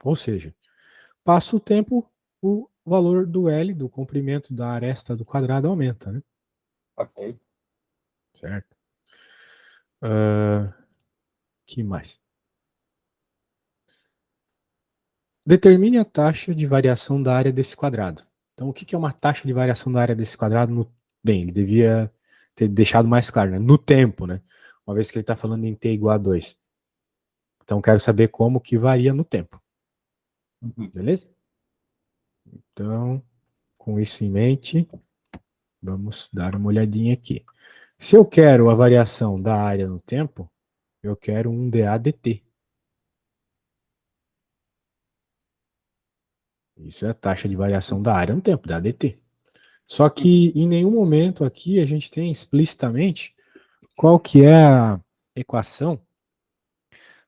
Ou seja, passa o tempo, o valor do L, do comprimento da aresta do quadrado, aumenta, né? Ok. Certo? Que mais? Determine a taxa de variação da área desse quadrado. Então, o que é uma taxa de variação da área desse quadrado? Bem, ele devia ter deixado mais claro, né? No tempo, né? Uma vez que ele está falando em t igual a 2. Então, quero saber como que varia no tempo. Beleza? Então, com isso em mente, vamos dar uma olhadinha aqui. Se eu quero a variação da área no tempo, eu quero um dA dt. Isso é a taxa de variação da área no tempo, dA dt. Só que em nenhum momento aqui a gente tem explicitamente qual que é a equação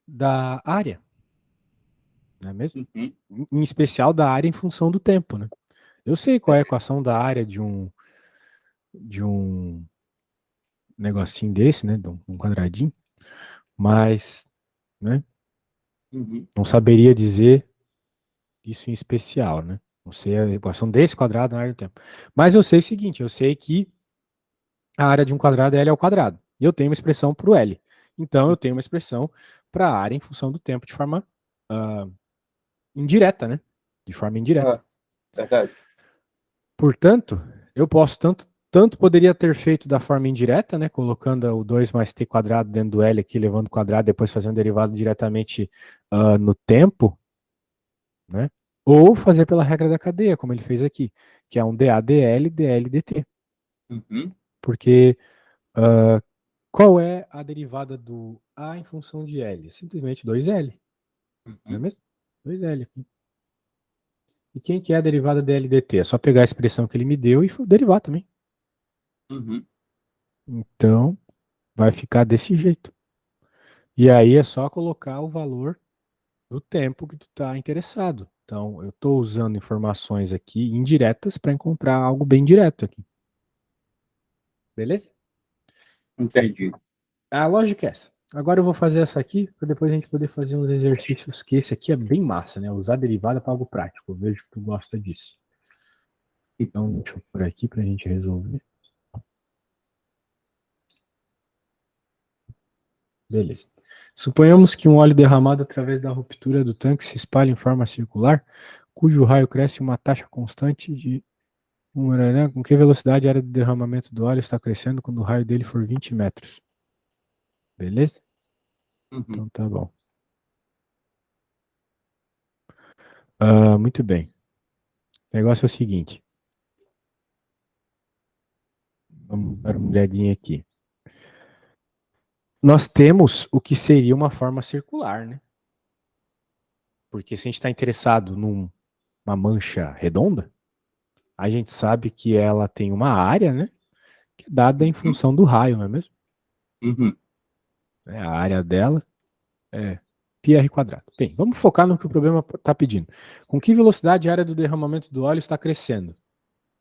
da área, não é mesmo? Em especial da área em função do tempo, né? Eu sei qual é a equação da área de um negocinho desse, né? De um quadradinho, mas, né? Não saberia dizer isso em especial, né? Não sei a equação desse quadrado na área do tempo. Mas eu sei o seguinte, eu sei que a área de um quadrado é L ao quadrado. E eu tenho uma expressão para o L. Então eu tenho uma expressão para a área em função do tempo de forma indireta, né? De forma indireta. Verdade. Portanto, eu posso tanto poderia ter feito da forma indireta, né? Colocando o 2 mais t quadrado dentro do L aqui, levando o quadrado, depois fazendo derivado diretamente no tempo, né? Ou fazer pela regra da cadeia, como ele fez aqui, que é um dA dL, dL dt. Porque qual é a derivada do A em função de L? Simplesmente 2L, não é mesmo? 2L aqui. E quem que é a derivada dL dt? É só pegar a expressão que ele me deu e derivar também. Então, vai ficar desse jeito. E aí é só colocar o valor do tempo que tu está interessado. Então, eu estou usando informações aqui indiretas para encontrar algo bem direto aqui. Beleza? Entendi. A lógica é essa. Agora eu vou fazer essa aqui, para depois a gente poder fazer uns exercícios, que esse aqui é bem massa, né? Usar derivada para algo prático. Eu vejo que tu gosta disso. Então, deixa eu pôr aqui para a gente resolver. Beleza. Suponhamos que um óleo derramado através da ruptura do tanque se espalha em forma circular, cujo raio cresce uma taxa constante de com que velocidade a área de derramamento do óleo está crescendo quando o raio dele for 20 metros. Beleza? Então tá bom. Muito bem. O negócio é o seguinte. Vamos dar uma olhadinha aqui. Nós temos o que seria uma forma circular, né? Porque se a gente está interessado numa mancha redonda, a gente sabe que ela tem uma área, né? Que é dada em função do raio, não é mesmo? A área dela é πr quadrado. Bem, vamos focar no que o problema está pedindo. Com que velocidade a área do derramamento do óleo está crescendo?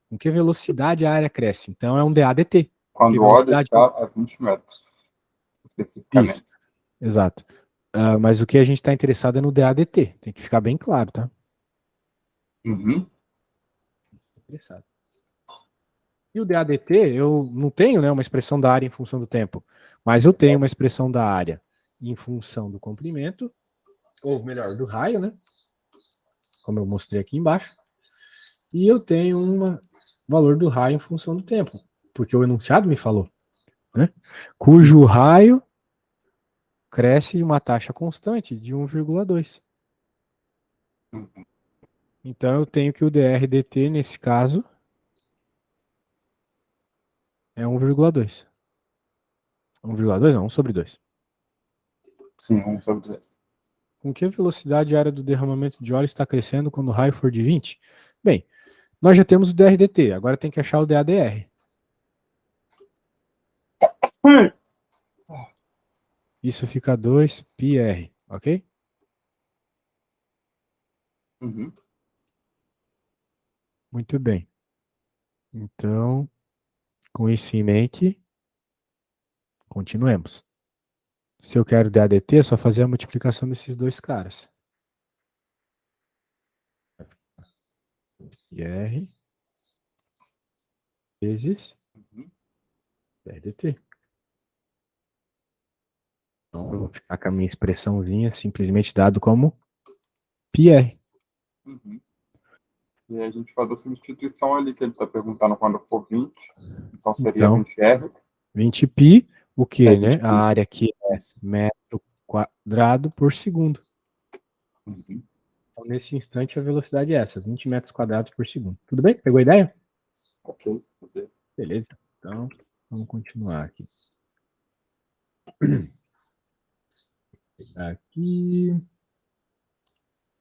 Com que velocidade a área cresce? Então é um dA dt. Quando Que o óleo velocidade? está a 20 metros, Isso, especificamente. exato. Mas o que a gente está interessado é no dA dt. Tem que ficar bem claro, tá? Interessado. E o dA dt, eu não tenho, né, uma expressão da área em função do tempo, mas eu tenho uma expressão da área em função do comprimento, ou melhor, do raio, né? Como eu mostrei aqui embaixo. E eu tenho um valor do raio em função do tempo, porque o enunciado me falou, né? Cujo raio cresce em uma taxa constante de 1,2. Então eu tenho que o dr dt, nesse caso, é 1,2. 1,2 não, 1 sobre 2. Sim, 1/2. Com que velocidade a área do derramamento de óleo está crescendo quando o raio for de 20? Bem, nós já temos o dr dt, agora tem que achar o dadr. Isso fica 2πr, ok? Muito bem. Então, com isso em mente, continuemos. Se eu quero DADT, é só fazer a multiplicação desses dois caras. R vezes Uhum. dt. Então, eu vou ficar com a minha expressãozinha simplesmente dado como πr. Uhum. E aí a gente faz a substituição ali, que ele está perguntando quando for 20. Então seria Então, 20R. 20π, o que, né? 20π. A área aqui é Isso. metro quadrado por segundo. Uhum. Então, nesse instante, a velocidade é essa, 20 metros quadrados por segundo. Tudo bem? Pegou a ideia? Ok. Beleza. Então, vamos continuar aqui. Aqui.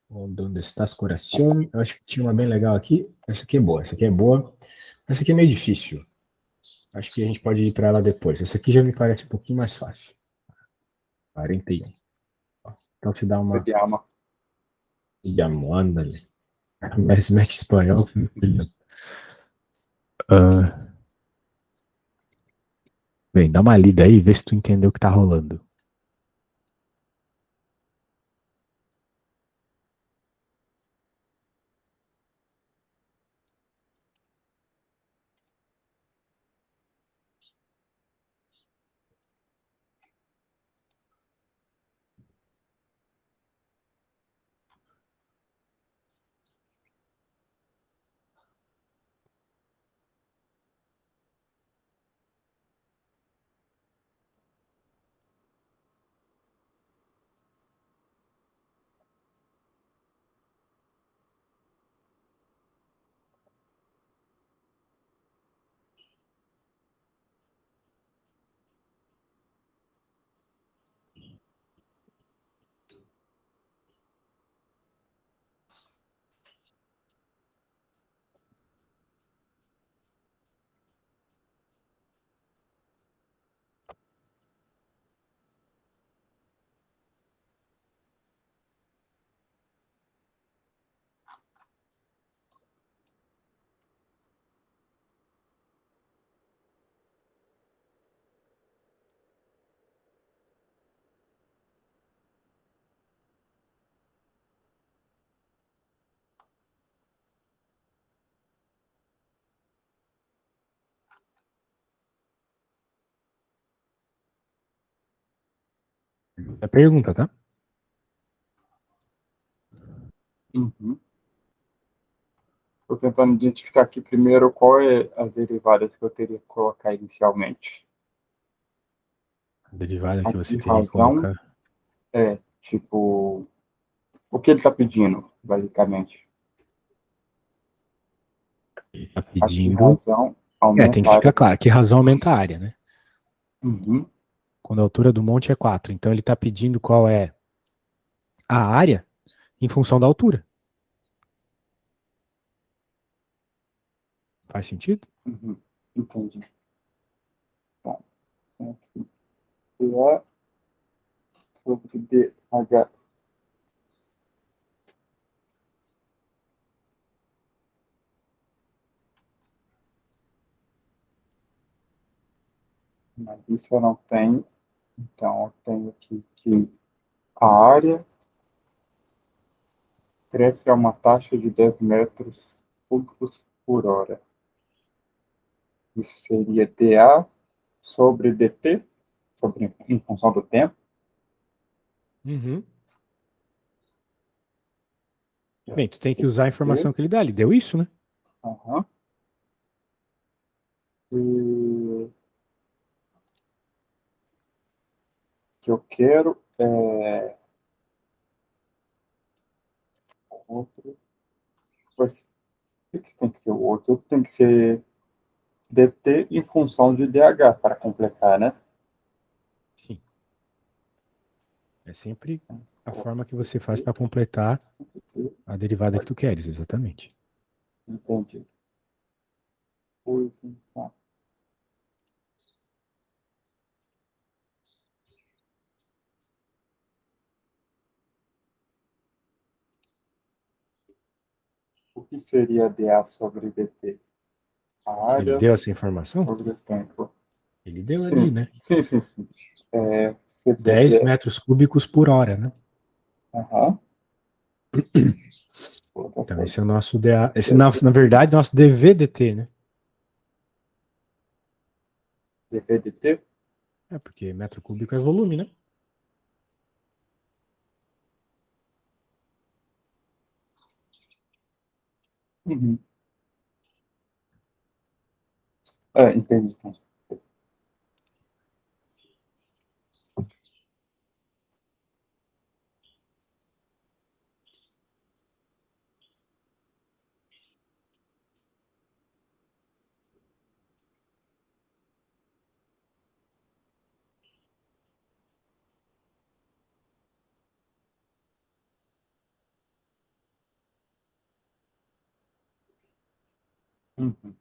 Onde está as corações? Eu acho que tinha uma bem legal aqui. Essa aqui é boa, essa aqui é boa. Essa aqui é meio difícil. Acho que a gente pode ir para ela depois. Essa aqui já me parece um pouquinho mais fácil. 41. Então te dá uma. Vediamo. Ándale. Mas mete espanhol. Ah, bem, dá uma lida aí, vê se tu entendeu o que tá rolando. É pergunta, tá? Uhum. Estou tentando identificar aqui primeiro qual é as derivadas que eu teria que colocar inicialmente. A derivada que você Aqui, teria que razão colocar. é, tipo, o que ele está pedindo, basicamente. Ele tá Aqui, pedindo. razão Tem aumenta que a ficar área. claro que razão aumenta a área, né? Uhum. Quando a altura do monte é 4. Então ele tá pedindo qual é a área em função da altura. Faz sentido? Uhum. Entendi. Bom, aqui é sobre DH. Mas isso eu não tenho. Então, eu tenho aqui que a área cresce a uma taxa de 10 metros cúbicos por hora. Isso seria dA sobre dt, em função do tempo. Uhum. Bem, tu tem que usar a informação que ele dá. Ele deu isso, né? Uhum. E o que eu quero é outro. Mas o que tem que ser o outro? Tem que ser dt em função de dH para completar, né? Sim. É sempre a forma que você faz para completar a derivada que tu queres, exatamente. Entendi. Pois então. O que seria dA sobre dt? A Ele área deu essa informação? sobre o tempo. Ele deu ali, Sim, né? sim, sim, sim. É, 10 CTD. metros cúbicos por hora, né? Aham. Então, esse é o nosso DA. Esse, na verdade, nosso DVDT, né? DVDT? É, porque metro cúbico é volume, né? Uhum. Entendi. Uhum.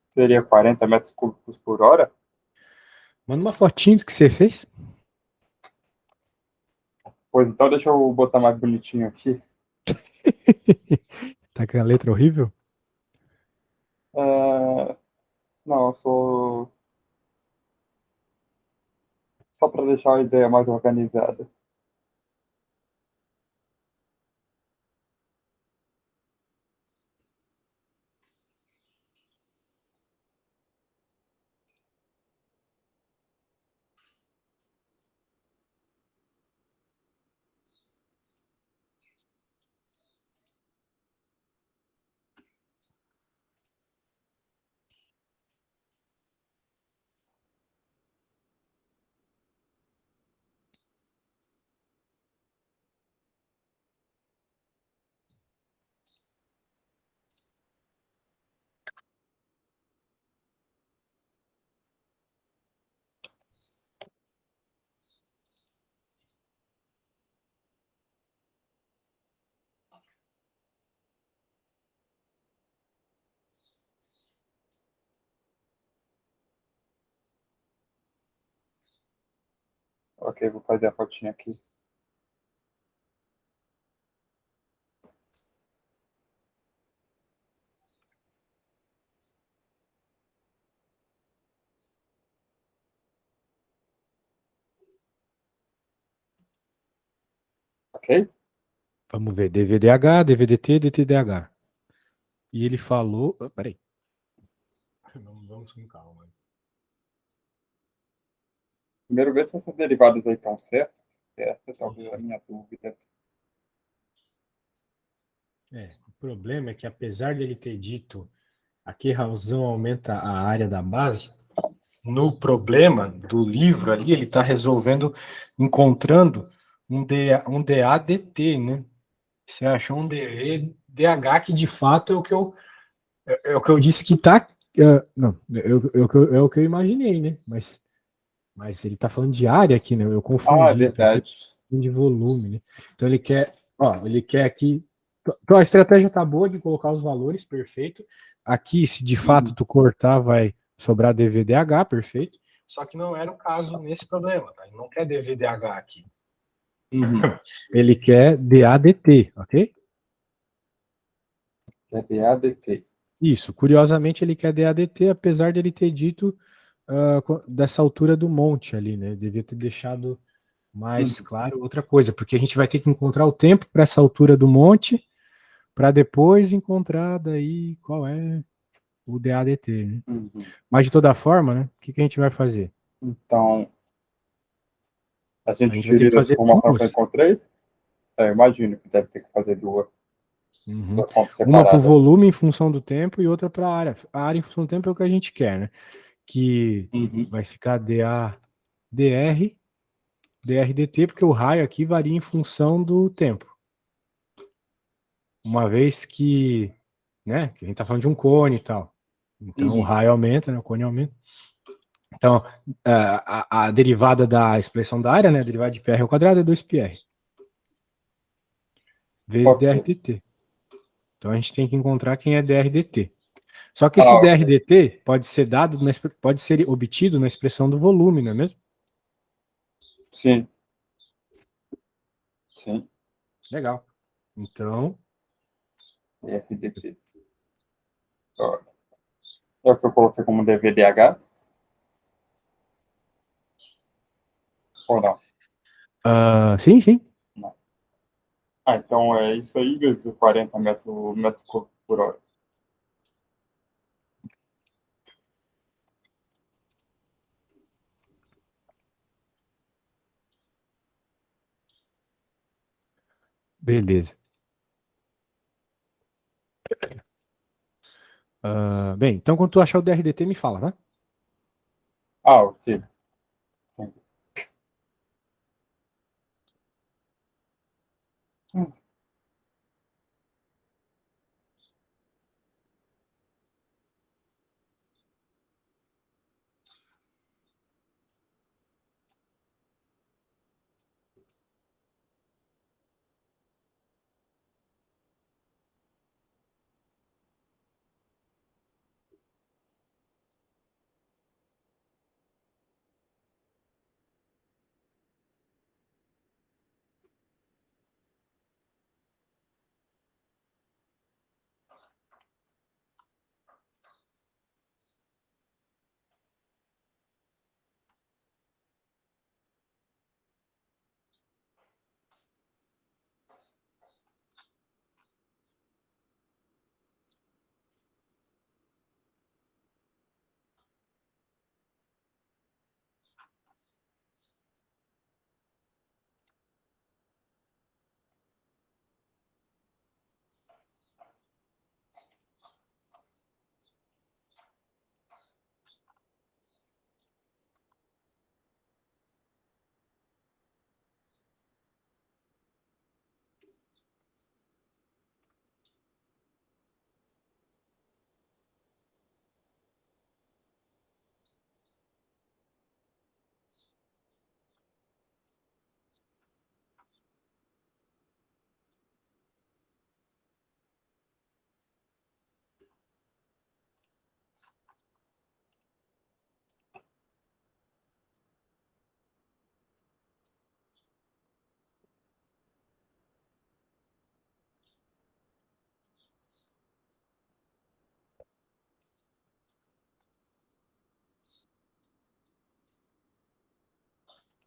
Seria 40 metros cúbicos por hora? Manda uma fotinho do que você fez. Pois então, deixa eu botar mais bonitinho aqui. Tá com a letra horrível? Não, só para deixar a ideia mais organizada. Ok, vou fazer a fotinha aqui. Ok? Vamos ver. DVDH, DVDT, DTDH. E ele falou. Peraí. Vamos com calma. Primeiro, ver se essas derivadas aí estão certas. Essa é Sim, talvez a sim. minha dúvida. O problema é que apesar dele ter dito a que razão aumenta a área da base, no problema do livro ali, ele está resolvendo, encontrando um DADT, né? Você achou um DH que de fato é o que eu disse que está. Não, é o que eu imaginei, né? Mas ele está falando de área aqui, né? Eu Ah, é confundi, pensei verdade. de volume, né? Então ele quer aqui. Então a estratégia tá boa de colocar os valores, perfeito. Aqui, se de fato Uhum. tu cortar, vai sobrar DVDH, perfeito. Só que não era o caso nesse problema, tá? Ele não quer DVDH aqui. Uhum. Ele quer DADT, ok? É DADT. Isso, curiosamente ele quer DADT, apesar de ele ter dito dessa altura do monte ali, né? Devia ter deixado mais Uhum. claro outra coisa, porque a gente vai ter que encontrar o tempo para essa altura do monte, para depois encontrar daí qual é o DADT, né? Uhum. Mas de toda forma, né? O que a gente vai fazer? Então, a A gente gente vai ter que dividiu essa fazer informação que eu duas. encontrei. Eu imagino que deve ter que fazer Uhum. duas contas Uma para o separadas. volume em função do tempo e outra para a área. A área em função do tempo é o que a gente quer, né? Que Uhum. vai ficar DADR, DRDT, porque o raio aqui varia em função do tempo. Uma vez que, né, que a gente está falando de um cone e tal. Então o Uhum. raio aumenta, né, o cone aumenta. Então, a derivada da expressão da área, né, a derivada de PR ao quadrado é 2πr, vezes Ok. DRDT. Então a gente tem que encontrar quem é DRDT. Só que esse Ok. DRDT pode ser obtido na expressão do volume, não é mesmo? Sim. Sim. Legal. Então, DRDT. Ó, é o que eu coloquei como DVDH? Ou não? sim, sim. Não. Ah, então é isso aí, vezes 40 metros cúbicos por hora. Beleza. Bem, então quando tu achar o DRDT, me fala, tá? Ah, ok. Hum.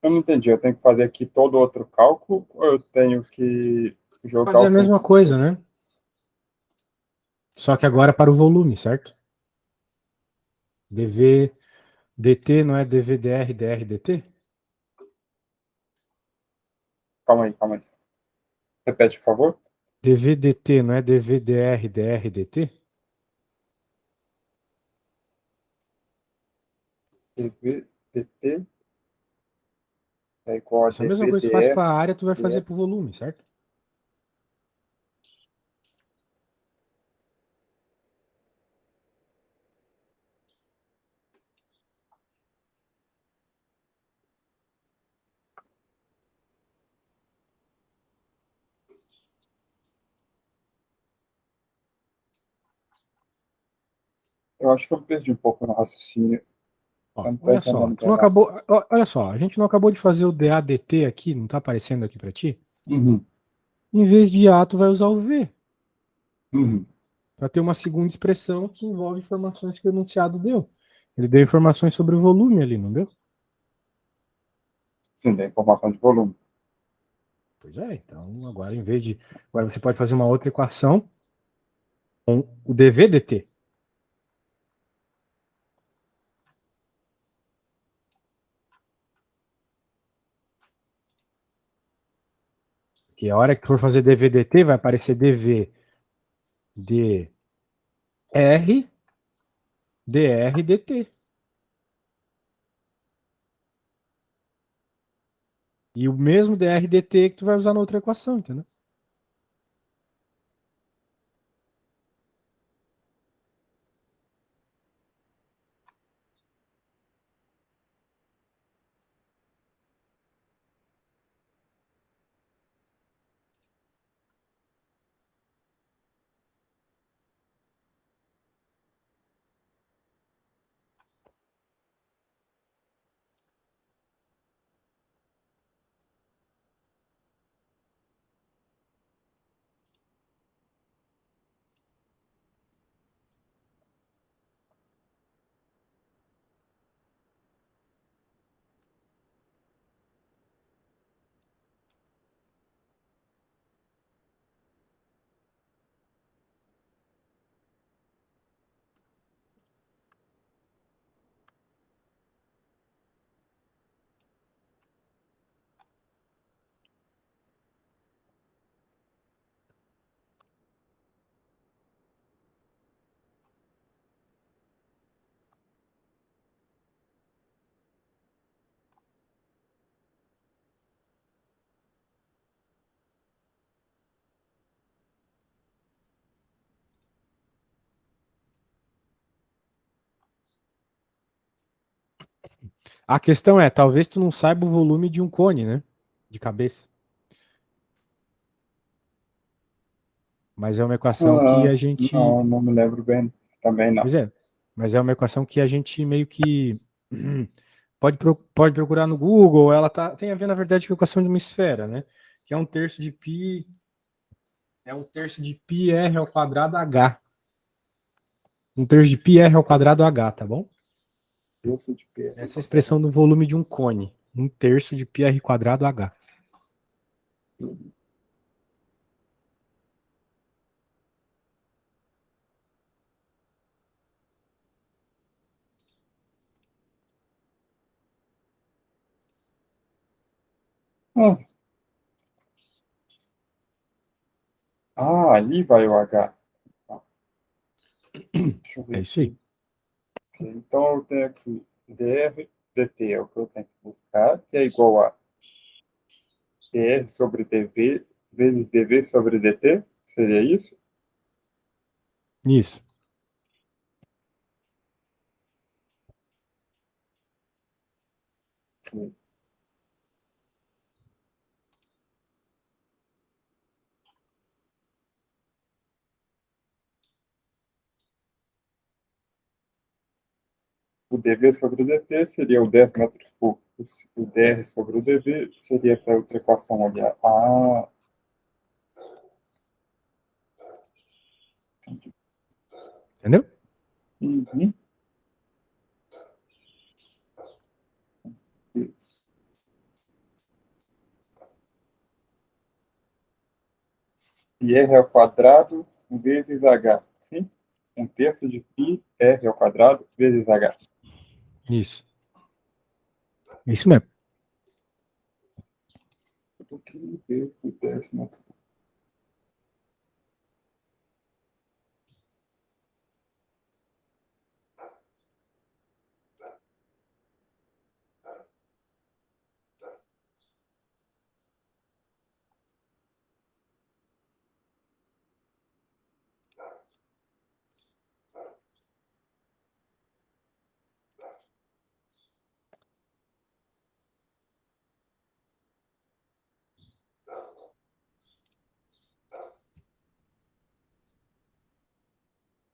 Eu não entendi. Eu tenho que fazer aqui todo outro cálculo ou eu tenho que jogar Fazer o a tempo? mesma coisa, né? Só que agora para o volume, certo? dv dt não é dv dr dr dt? Calma aí, calma aí. Repete, por favor. dv dt não é dv dr dr dt? dv dt é igual a Essa é a mesma dv coisa que faz dr. para a área, tu vai fazer dr. para o volume, certo? Eu acho que eu perdi um pouco no raciocínio. Ó, Eu não estou olha só, entendendo tu bem, não não. acabou, olha só, a gente não acabou de fazer o DADT aqui, não tá aparecendo aqui para ti? Uhum, Em vez de A, tu vai usar o V, uhum. para ter uma segunda expressão que envolve informações que o enunciado deu. Ele deu informações sobre o volume ali, não deu? Sim, tem informação de volume. Pois é, então agora em vez de. Agora você pode fazer uma outra equação com o dv/dt, que a hora que for fazer dv/dt vai aparecer dv dr dr dt. E o mesmo dr dt que tu vai usar na outra equação, entendeu? A questão é, talvez tu não saiba o volume de um cone, né? De cabeça. Mas é uma equação que a gente. Não me lembro bem. Também não. Pois é. Mas é uma equação que a gente meio que pode procurar no Google. Ela tem a ver, na verdade, com a equação de uma esfera, né? Que é um terço de π. É um terço de π r ao quadrado h. Um terço de π r ao quadrado h, tá bom? Terço de P. Essa é a expressão do volume de um cone. Um terço de π r quadrado h. Ali vai o H. Deixa eu É ver isso aí. aqui. Ok, então eu tenho aqui dr dt, é o que eu tenho que buscar, que é igual a dr sobre dv vezes dv sobre dt. Seria isso? Isso. Ok. O dv sobre o dt seria o 10 metros cúbicos. O dr sobre o dv seria aquela outra equação ali. Entendeu? Uhum. E r ao quadrado vezes h. Sim? Um terço de π r ao quadrado vezes h. Isso. É isso mesmo. Do que vezes 10 metros.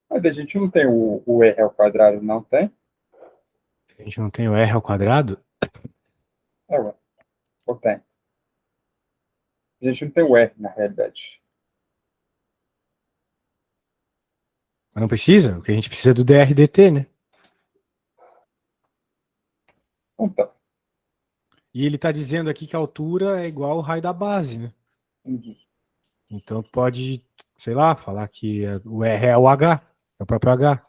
Mas a gente não tem o r ao quadrado, não tem? A gente não tem o r ao quadrado? Ué, ou tem? A gente não tem o r, na realidade. Mas não precisa? Porque a gente precisa do dr dt, né? Então tá. E ele está dizendo aqui que a altura é igual ao raio da base, né? Uhum. Então pode, sei lá, falar que o R é o H, é o próprio H.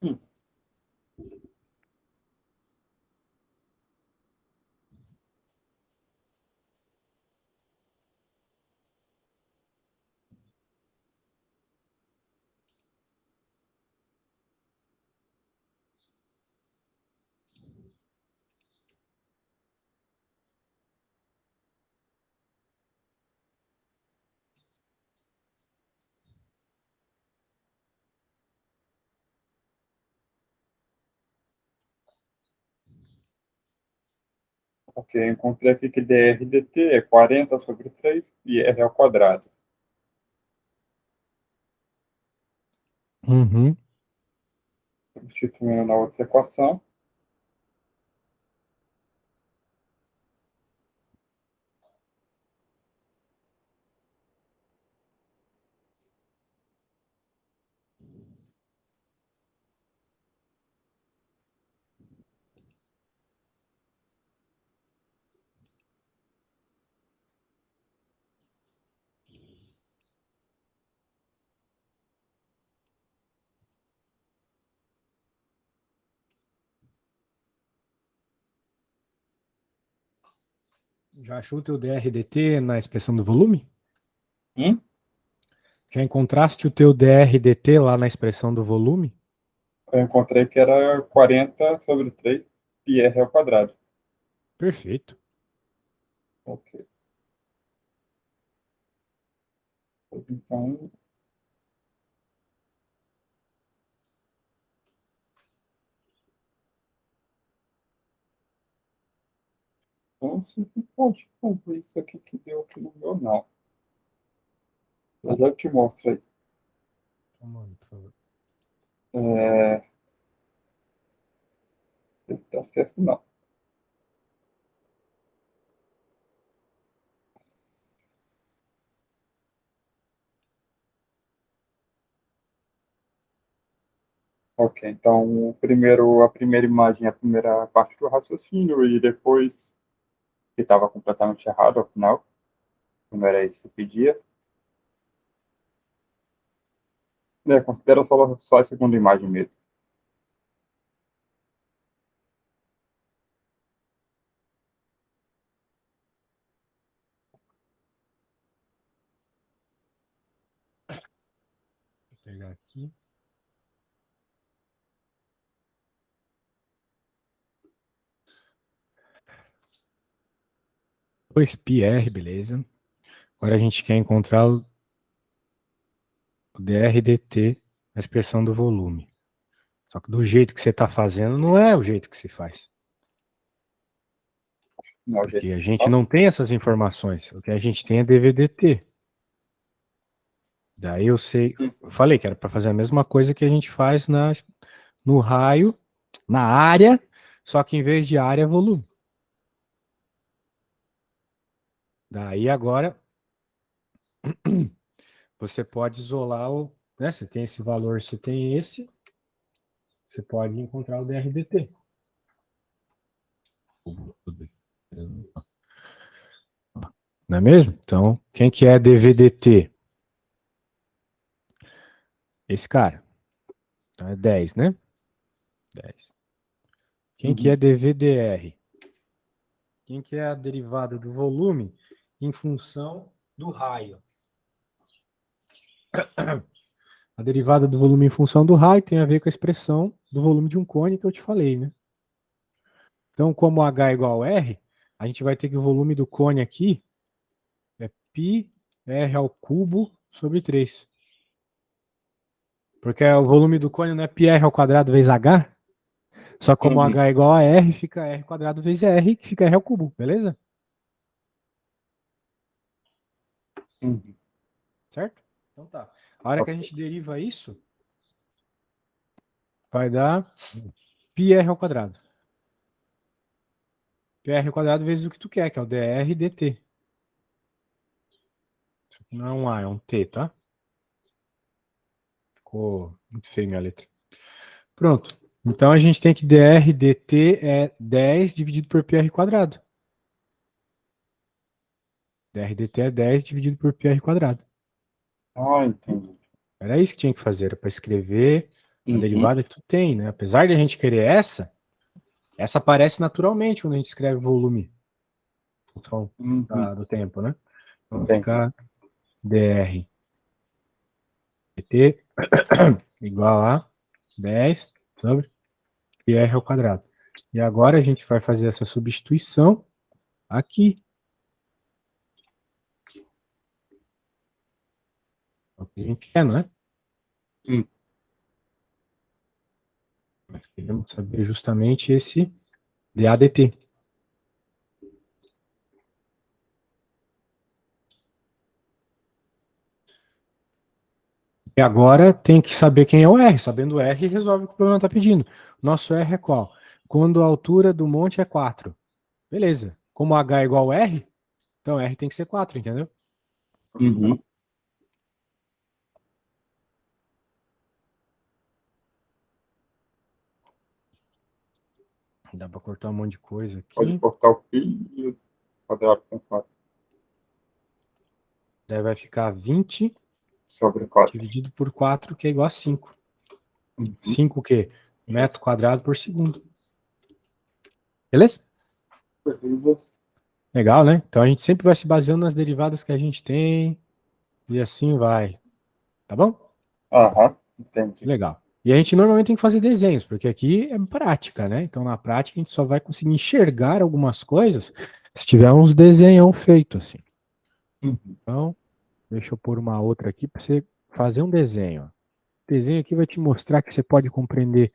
Hum. Ok, encontrei aqui que dr dt é 40 sobre 3 e r ao quadrado. Uhum. Substituindo na outra equação. Já achou o teu dr dt na expressão do volume? Hum? Já encontraste o teu dr dt lá na expressão do volume? Eu encontrei que era 40 sobre 3 e r ao quadrado. Perfeito. Ok. Então, não sei se pode fazer isso aqui que deu aqui no meu, não. Eu já te mostro aí. Mano, por favor. Se tá certo, não. Ok, então a primeira imagem, a primeira parte do raciocínio, e depois, que estava completamente errado ao final, não era isso que eu pedia. Considera só a segunda imagem mesmo. Vou pegar aqui. Dois PR, beleza. Agora a gente quer encontrar o DRDT, a expressão do volume. Só que do jeito que você está fazendo, não é o jeito que se faz. Não é o jeito Porque que a se gente fala. não tem essas informações. O que a gente tem é DVDT. Daí eu sei. Eu falei que era para fazer a mesma coisa que a gente faz no raio, na área, só que em vez de área é volume. Daí agora você pode isolar o. Né, você tem esse valor, você tem esse. Você pode encontrar o DRDT. Não é mesmo? Então, quem que é DVDT? Esse cara. Então é 10, né? 10. Quem que é DVDR? Quem que é a derivada do volume em função do raio? A derivada do volume em função do raio tem a ver com a expressão do volume de um cone que eu te falei, né? Então, como H é igual a R, a gente vai ter que o volume do cone aqui é π r ao cubo sobre 3. Porque o volume do cone não é πr ao quadrado vezes H? Só que como H é igual a R, fica R quadrado vezes R, que fica R ao cubo, beleza? Certo? Então tá. A hora que a gente deriva isso, vai dar πr ao quadrado. PR ao quadrado vezes o que tu quer, que é o dr dt. Isso aqui não é um A, é um T, tá? Ficou muito feio minha letra. Pronto. Então a gente tem que dr dt é 10 dividido por πr quadrado. Dr dt é 10 dividido por πr quadrado. Ah, entendi. Era isso que tinha que fazer, era para escrever a derivada que tu tem, né? Apesar de a gente querer essa aparece naturalmente quando a gente escreve volume do tempo, né? Então vai ficar dr dt igual a 10 sobre πr ao quadrado. E agora a gente vai fazer essa substituição aqui. É o que a gente quer, não é? Mas queremos saber justamente esse DADT. E agora tem que saber quem é o R. Sabendo o R, resolve o que o problema está pedindo. Nosso R é qual? Quando a altura do monte é 4. Beleza. Como H é igual a R, então R tem que ser 4, entendeu? Dá para cortar um monte de coisa aqui. Pode cortar o π e o quadrado com 4. Daí vai ficar 20 sobre 4. dividido por 4, que é igual a 5. 5 o quê? Metro quadrado por segundo. Beleza? Beleza. Legal, né? Então a gente sempre vai se baseando nas derivadas que a gente tem e assim vai. Tá bom? Entendi. Legal. E a gente normalmente tem que fazer desenhos, porque aqui é prática, né? Então na prática a gente só vai conseguir enxergar algumas coisas se tiver uns desenhos feitos assim. Então, deixa eu pôr uma outra aqui para você fazer um desenho. O desenho aqui vai te mostrar que você pode compreender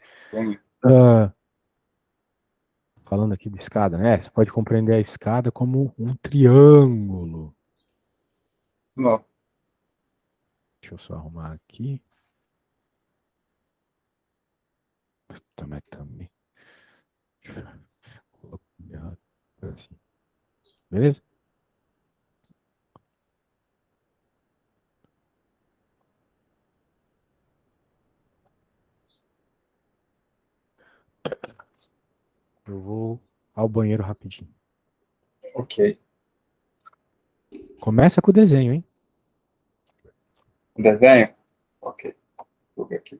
falando aqui de escada, né? Você pode compreender a escada como um triângulo. Não. Deixa eu só arrumar aqui. Também. Assim. Beleza? Eu vou ao banheiro rapidinho. Ok. Começa com o desenho, hein? Desenho? Ok. Vou ver aqui.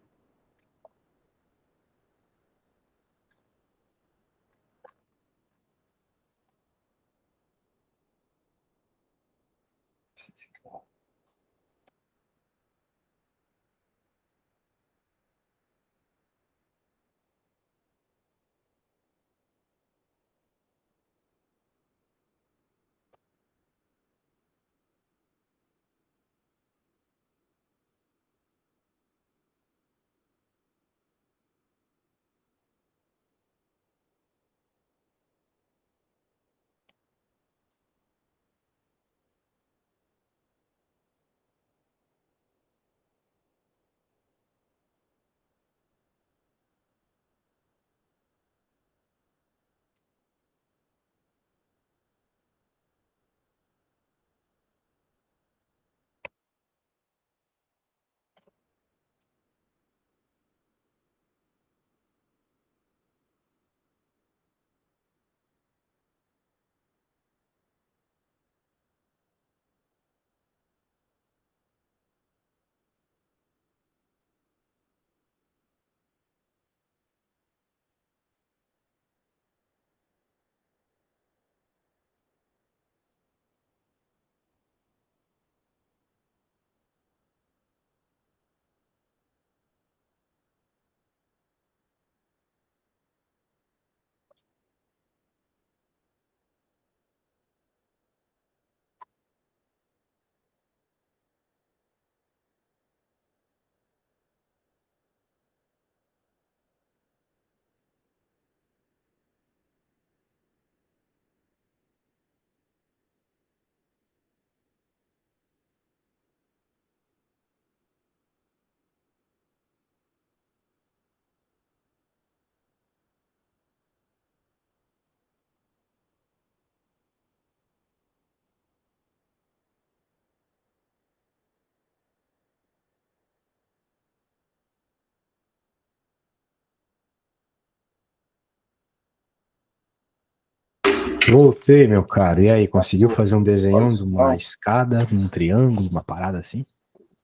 Voltei, meu caro. E aí, conseguiu fazer um desenho de uma Não. escada, um triângulo, uma parada assim?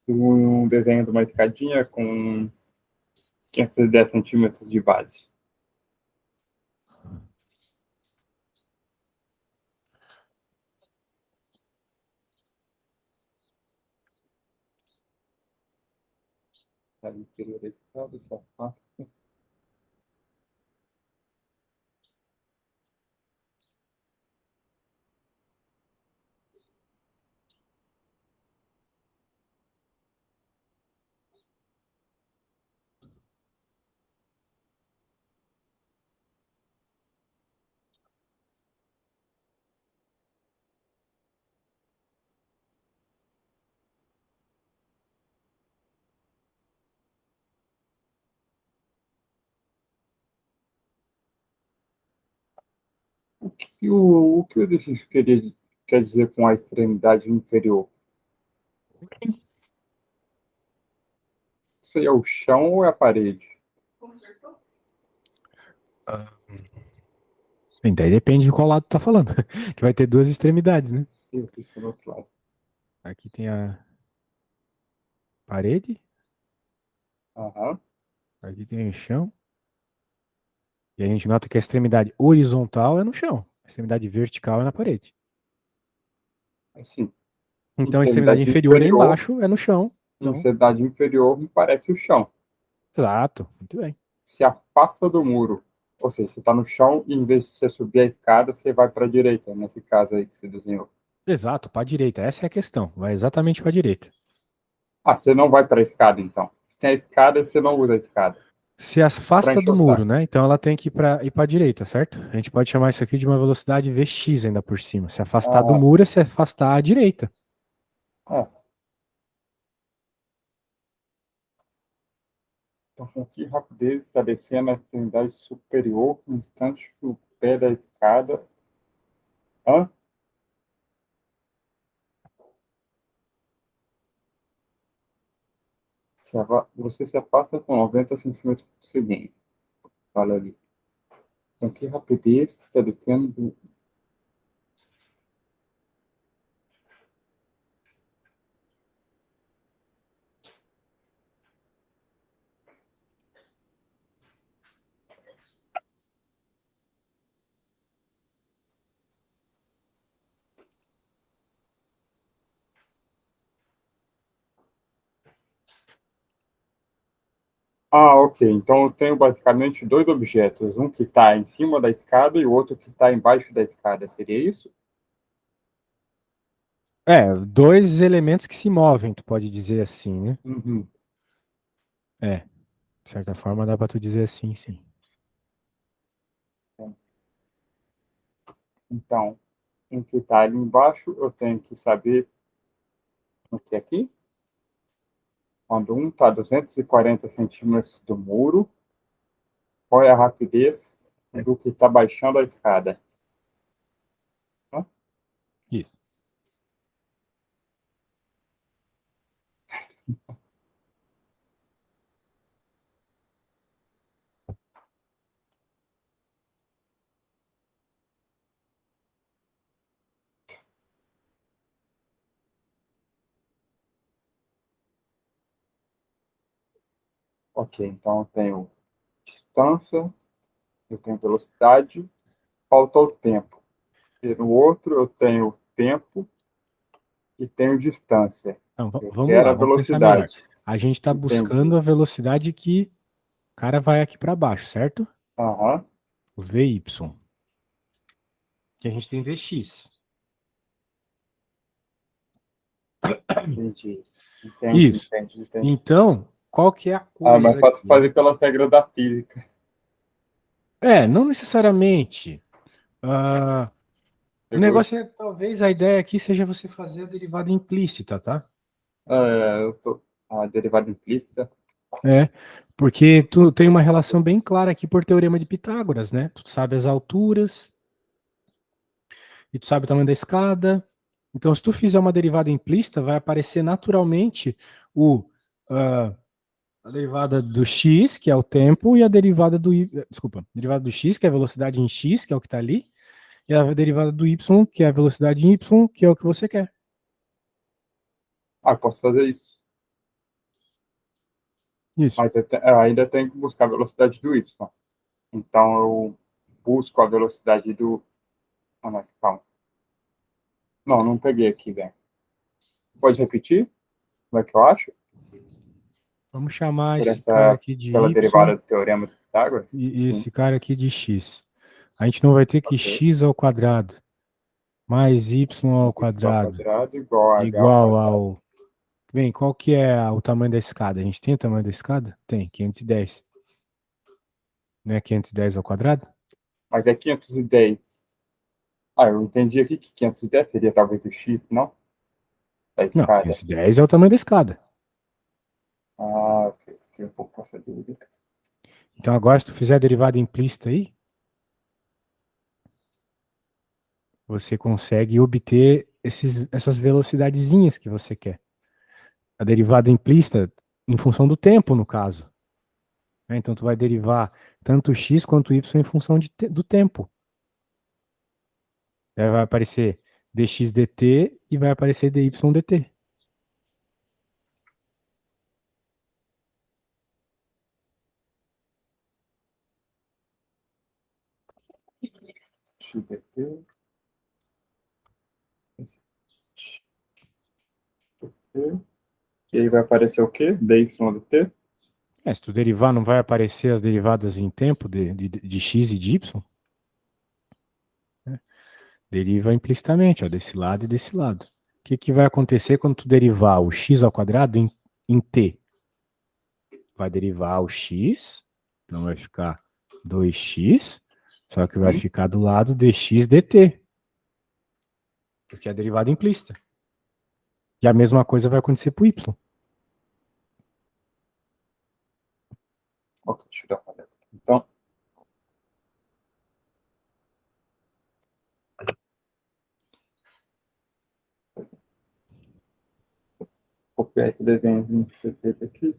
Um desenho de uma escadinha com 510 centímetros de base. Tá interior da escada, se afasta. O que o exercício quer dizer com a extremidade inferior? Isso aí é o chão ou é a parede? Bem, daí depende de qual lado tu tá falando. Que vai ter duas extremidades, né? Eu fiz pelo outro lado. Aqui tem a parede, Aham. aqui tem o chão. E a gente nota que a extremidade horizontal é no chão, a extremidade vertical é na parede. Assim, Então a extremidade extremidade inferior é inferior, embaixo, é no chão. Então, extremidade inferior me parece o chão. exato, muito bem. Se afasta do muro. Ou seja, você está no chão e em vez de você subir a escada, você vai para a direita, nesse caso aí que você desenhou. Exato, para a direita, essa é a questão. Vai exatamente para a direita. Ah, você não vai para a escada, então. Se tem a escada, você não usa a escada. se afasta encher do o muro, saco. né? Então ela tem que ir para a direita, certo? A gente pode chamar isso aqui de uma velocidade Vx ainda por cima. Se afastar do Ah, muro é se afastar à direita. ah. Então, com que rapidez está descendo a extremidade superior no instante que o pé da escada. Hã? Você se afasta com 90 centímetros por segundo. Fala ali. Com que rapidez está descendo ok. Então eu tenho basicamente dois objetos. Um que está em cima da escada e o outro que está embaixo da escada. Seria isso? É, dois elementos que se movem, tu pode dizer assim, né? Uhum. É, de certa forma dá para tu dizer assim, sim. Então, um que está ali embaixo, eu tenho que saber o que é aqui. Quando um está a 240 centímetros do muro, qual é a rapidez do que está baixando a escada? Hã? Isso. Ok, então eu tenho distância, eu tenho velocidade, falta o tempo. E no outro eu tenho tempo e tenho distância. Então, Eu vamos quero lá, a vamos pensar melhor. velocidade. A gente está E tenho o buscando quê? a velocidade que o cara vai aqui para baixo, certo? Aham, O Vy. Que a gente tem Vx. entendi. Entendi, Isso. entendi, entendi. Então, qual que é a Ah, mas coisa posso aqui? fazer pelas regras da física. Não necessariamente. Ah, o Pegou isso? negócio é, talvez a ideia aqui seja você fazer a derivada implícita, tá? Eu tô. A derivada implícita. É, porque tu tem uma relação bem clara aqui por teorema de Pitágoras, né? Tu sabe as alturas e tu sabe o tamanho da escada. Então, se tu fizer uma derivada implícita, vai aparecer naturalmente o, ah, a derivada do x, que é o tempo, e a derivada do y, desculpa, a derivada do x, que é a velocidade em x, que é o que está ali, e a derivada do y, que é a velocidade em y, que é o que você quer. Eu posso fazer isso. Isso. Mas eu ainda tenho que buscar a velocidade do y. Então eu busco a velocidade do. Ah, mas calma. Não, não peguei aqui, velho. Pode repetir? Como é que eu acho? Vamos chamar Por esse cara essa, aqui de pela y derivada do teorema de Pitágoras? e Sim. esse cara aqui de x. A gente não vai ter que Ok. x ao quadrado mais y ao Y ao quadrado quadrado igual a h ao igual quadrado. ao... Bem, qual que é o tamanho da escada? A gente tem o tamanho da escada? Tem, 510. Não é 510 ao quadrado? Mas é 510. Eu entendi aqui que 510 seria talvez o x, não? Da Não, escada. 510 é o tamanho da escada. Ok. Fiquei um pouco com essa dúvida. Então agora, se tu fizer a derivada implícita aí, você consegue obter essas velocidadezinhas que você quer. A derivada implícita em função do tempo, no caso. Né? Então tu vai derivar tanto x quanto y em função do tempo. Aí vai aparecer dx dt e vai aparecer dy dt. xdt. E aí vai aparecer o quê? dy dt? Se tu derivar, não vai aparecer as derivadas em tempo de x e de y? Né? Deriva implicitamente, ó, desse lado e desse lado. O que vai acontecer quando tu derivar o x ao quadrado em t? Vai derivar o x Então vai ficar 2x, só que vai ficar do lado dx dt. Porque é a derivada implícita. E a mesma coisa vai acontecer para o y. Ok, deixa eu dar uma olhada. Então, copiar esse desenho que você fez aqui.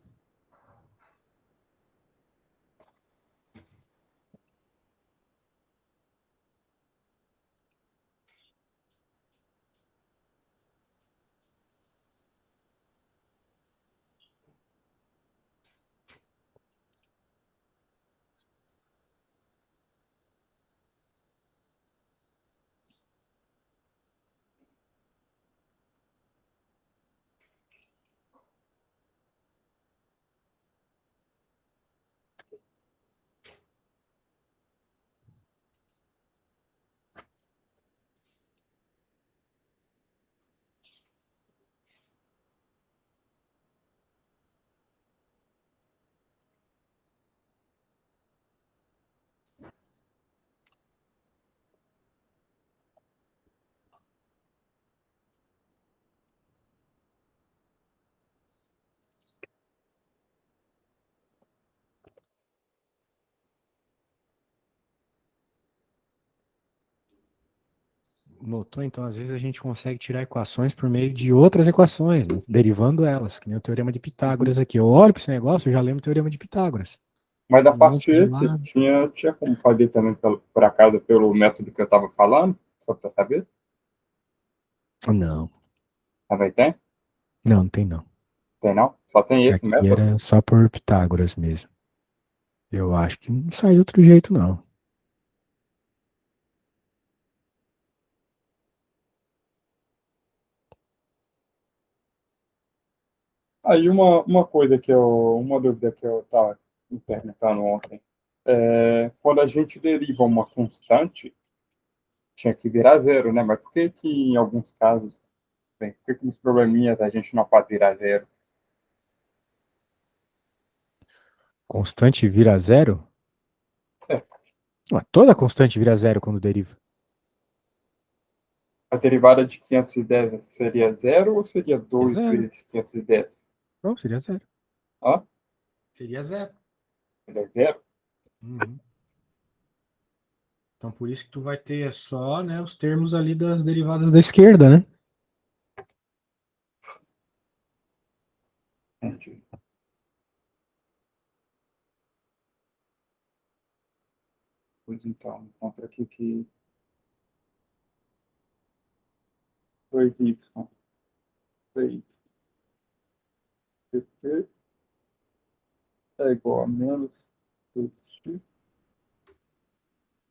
Notou? Então, às vezes a gente consegue tirar equações por meio de outras equações, né? Derivando elas, que nem o teorema de Pitágoras aqui. Eu olho para esse negócio, eu já lembro o teorema de Pitágoras. Mas da Um monte parte de esse, lado. tinha como fazer também, por acaso, pelo método que eu estava falando? Só para saber? Não, Também tem? não, não tem não. Tem não? Só tem esse Aqui método? era só por Pitágoras mesmo. Eu acho que não sai de outro jeito, não. Aí uma dúvida que eu estava me perguntando ontem, quando a gente deriva uma constante, tinha que virar zero, né? Mas por que que em alguns casos, bem, por que que nos probleminhas a gente não pode virar zero? Constante vira zero? É, Ué, toda constante vira zero quando deriva. a derivada de 510 seria zero ou seria É 2 zero. vezes 510? Não, seria zero. Ah, Seria zero. ele é zero? Uhum. Então por isso que tu vai ter só, né, os termos ali das derivadas da esquerda, né? Entendi. Pois então, encontra aqui que 2y, 3 pt é igual a menos 2x,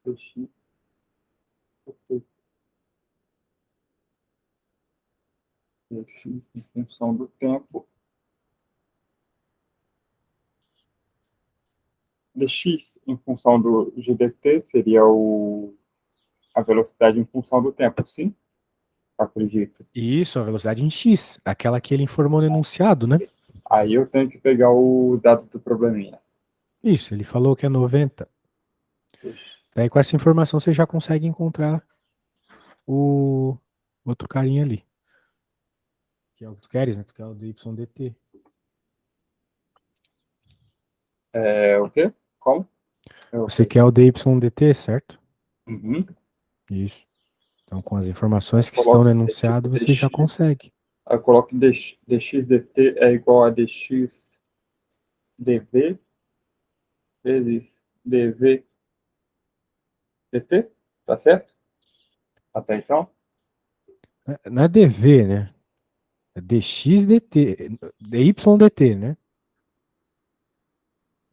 2x, dx em função do tempo. Dx em função do GDT seria a velocidade em função do tempo, sim? Acredito. Isso, a velocidade em x, aquela que ele informou no enunciado, né? Aí eu tenho que pegar o dado do probleminha. Isso, ele falou que é 90. Daí com essa informação você já consegue encontrar o outro carinha ali. Que é o que tu queres, né? Tu quer o dy/dt. É o quê? Como? Eu Você sei. quer o dy/dt, certo? Uhum. Isso. Então com as Eu informações que estão no coloco enunciado você já dx, consegue. eu coloco dx dt é igual a dx dv vezes dv dt, tá certo? Até então? Não é dv, né? É dx/dt, dy/dt, né?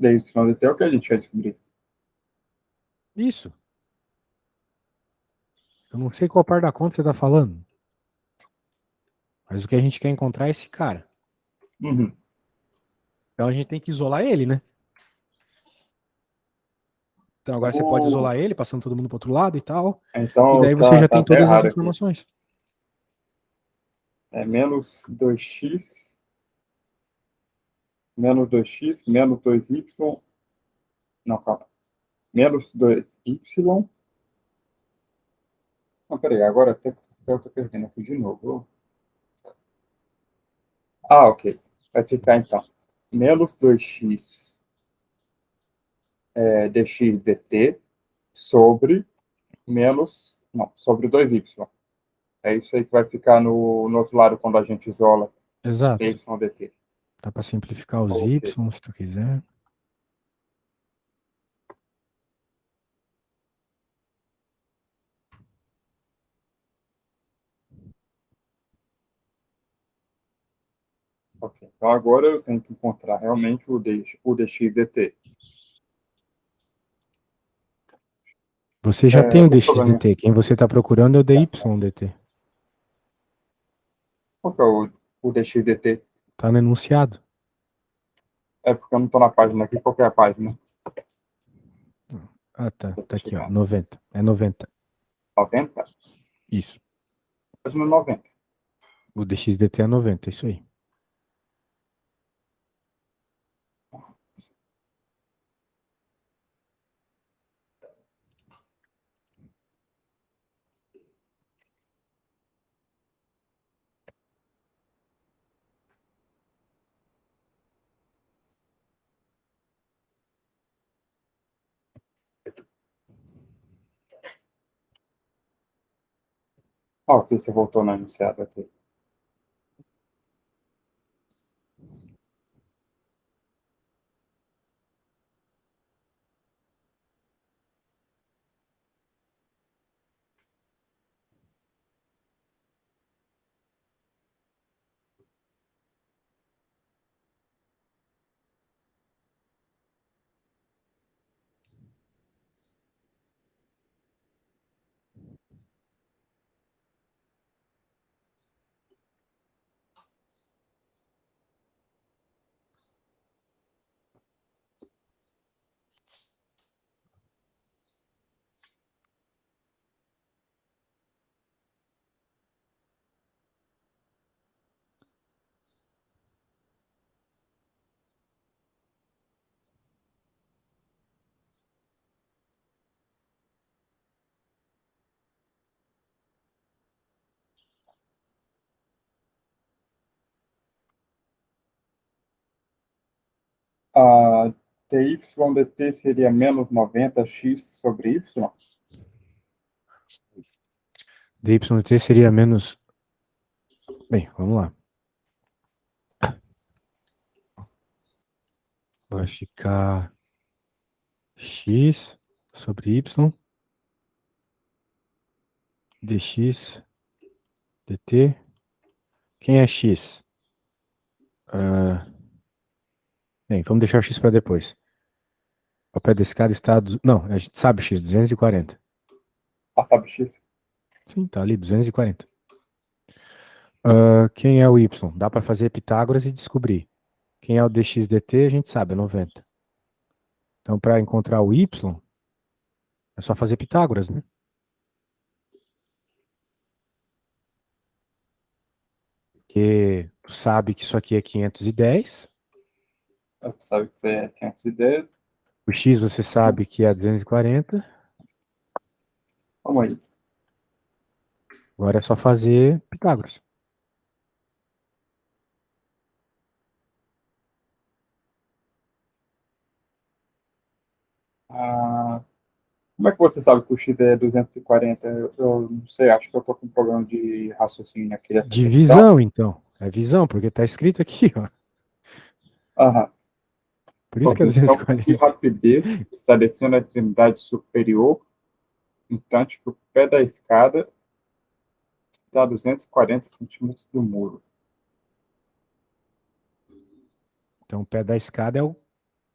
Dy dt é o que a gente vai descobrir. Isso. Eu não sei qual par da conta você tá falando. Mas o que a gente quer encontrar é esse cara. Uhum. Então a gente tem que isolar ele, né? Então agora você pode O... isolar ele, passando todo mundo para outro lado e tal. E Então daí você já tá tem até todas as errado aqui. informações. É menos 2x menos 2y Não, calma. Menos 2y. Não, peraí, agora até eu tô perdendo aqui de novo. Ok. Vai ficar, então, menos 2x dx dt sobre menos... Não, sobre 2y. É isso aí que vai ficar no outro lado quando a gente isola dy Exato. dt. Dá para simplificar os Ok. y, se tu quiser. Ok. Então agora eu tenho que encontrar realmente o dx dt. Você já tem o O problema... dx/dt. Quem você está procurando é o dy/dt. Qual que é o dx dt? Tá no enunciado. É porque eu não estou na página aqui. Qual que é a página? Ah, tá. Eu tô Tá aqui, ó. chegando. 90. É 90. 90? Isso. Página 90. O dx/dt é 90, isso aí. Ok, você voltou no enunciado aqui. A dy dt seria menos 90x sobre y? Dy/dt seria menos... Bem, vamos lá. Vai ficar x sobre y dx dt. Quem é x? Bem, vamos deixar o x para depois. O pé da escada está... Não, a gente sabe x, 240. A sabe x? Sim, tá ali, 240. Quem é o y? Dá para fazer Pitágoras e descobrir. Quem é o dx dt, a gente sabe, é 90. Então, para encontrar o y, é só fazer Pitágoras, né? Porque tu sabe que isso aqui é 510. Você sabe que você é 510. O x você sabe que é 240. Vamos aí. Agora é só fazer Pitágoras. Como é que você sabe que o x é 240? Eu não sei, acho que eu estou com um problema de raciocínio aqui dessa questão. Divisão, então. É visão, porque tá escrito aqui, ó. Aham. Por isso que é Ok, então, com que 240. rapidez está descendo a extremidade superior, enquanto que o pé da escada está a 240 centímetros do muro? Então, o pé da escada é o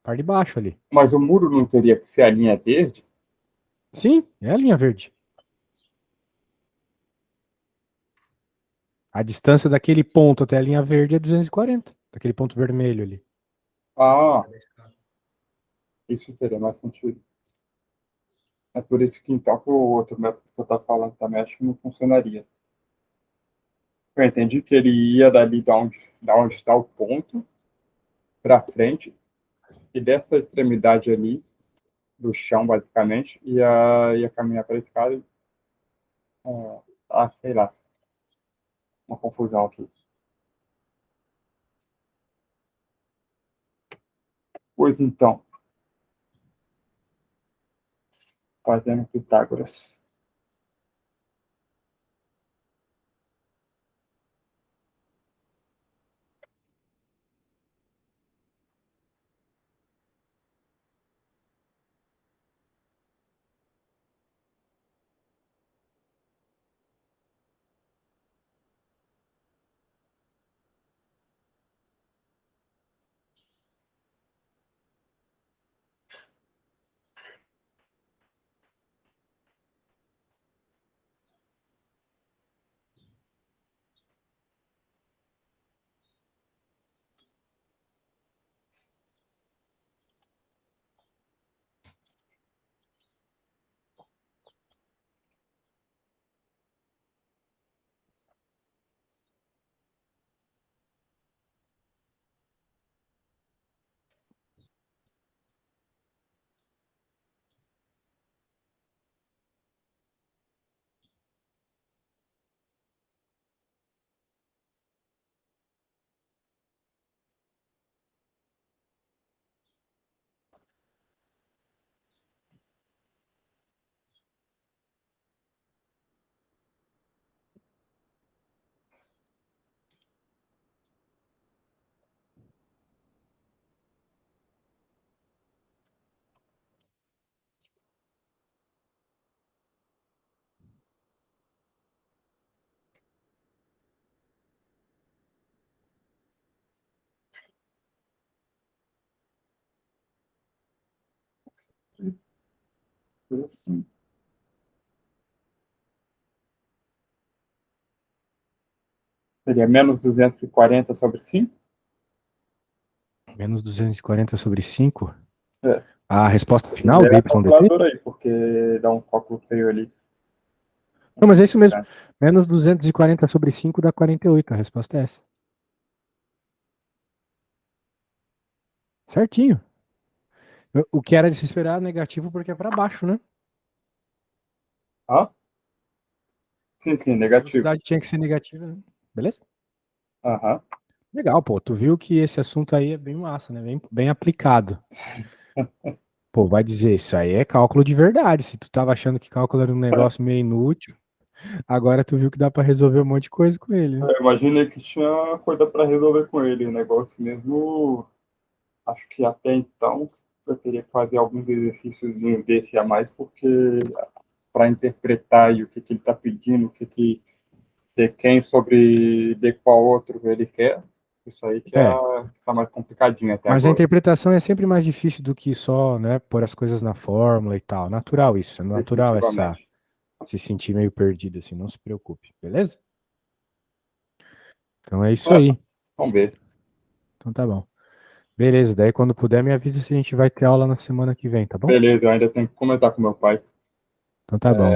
par de baixo ali. Mas o muro não teria que ser a linha verde? Sim, é a linha verde. A distância daquele ponto até a linha verde é 240. Daquele ponto vermelho ali. Ah, isso teria mais sentido. É por isso que, então, o outro método que eu estava falando também acho que não funcionaria. Eu entendi que ele ia dali da onde está o ponto para frente, e dessa extremidade ali do chão, basicamente, e ia caminhar para a escada. Sei lá, uma confusão aqui. Pois então, fazendo Pitágoras. Assim. Seria menos 240 sobre 5? Menos 240 sobre 5. É. A resposta final Libera do a YDT? calculadora aí, porque dá um cálculo feio ali. Não, mas é isso mesmo. Menos 240 sobre 5 dá 48. A resposta é essa. Certinho. O que era de se esperar negativo porque é para baixo, né? Ah? Sim, A negativo. velocidade tinha que ser negativa, né? Beleza? Aham. Legal, pô. Tu viu que esse assunto aí é bem massa, né? Bem aplicado. Pô, vai dizer, isso aí é cálculo de verdade. Se tu tava achando que cálculo era um negócio meio inútil, agora tu viu que dá para resolver um monte de coisa com ele, né? Eu imaginei que tinha coisa para resolver com ele, o negócio mesmo. Acho que até então eu teria que fazer alguns exercícios desse a mais, porque para interpretar aí o que ele está pedindo, de quem sobre de qual outro ele quer, isso aí que É, está mais complicadinho até mas a agora, interpretação é sempre mais difícil do que só, né, pôr as coisas na fórmula e tal. Natural isso, é natural essa definitivamente. se sentir meio perdido assim, não se preocupe, beleza? Então é isso Ah, aí. vamos ver. Então tá bom. Beleza, daí quando puder me avisa se a gente vai ter aula na semana que vem, tá bom? Beleza, eu ainda tenho que comentar com meu pai. Então tá bom.